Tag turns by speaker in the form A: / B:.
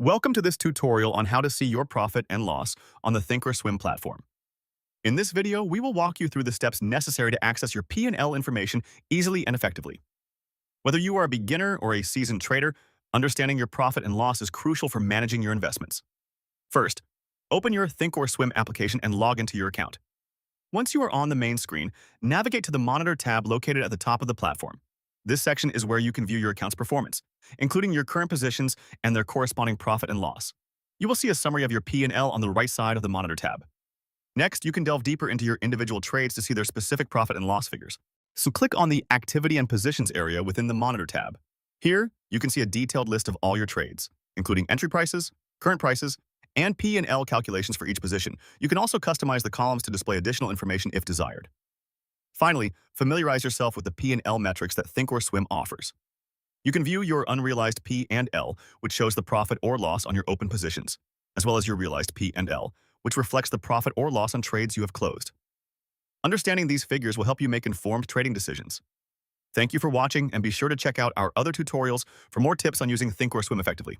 A: Welcome to this tutorial on how to see your profit and loss on the Thinkorswim platform. In this video, we will walk you through the steps necessary to access your P&L information easily and effectively. Whether you are a beginner or a seasoned trader, understanding your profit and loss is crucial for managing your investments. First, open your Thinkorswim application and log into your account. Once you are on the main screen, navigate to the Monitor tab located at the top of the platform. This section is where you can view your account's performance, including your current positions and their corresponding profit and loss. You will see a summary of your P&L on the right side of the Monitor tab. Next, you can delve deeper into your individual trades to see their specific profit and loss figures. So click on the Activity and Positions area within the Monitor tab. Here, you can see a detailed list of all your trades, including entry prices, current prices, and P&L calculations for each position. You can also customize the columns to display additional information if desired. Finally, familiarize yourself with the P&L metrics that Thinkorswim offers. You can view your unrealized P&L, which shows the profit or loss on your open positions, as well as your realized P&L, which reflects the profit or loss on trades you have closed. Understanding these figures will help you make informed trading decisions. Thank you for watching, and be sure to check out our other tutorials for more tips on using Thinkorswim effectively.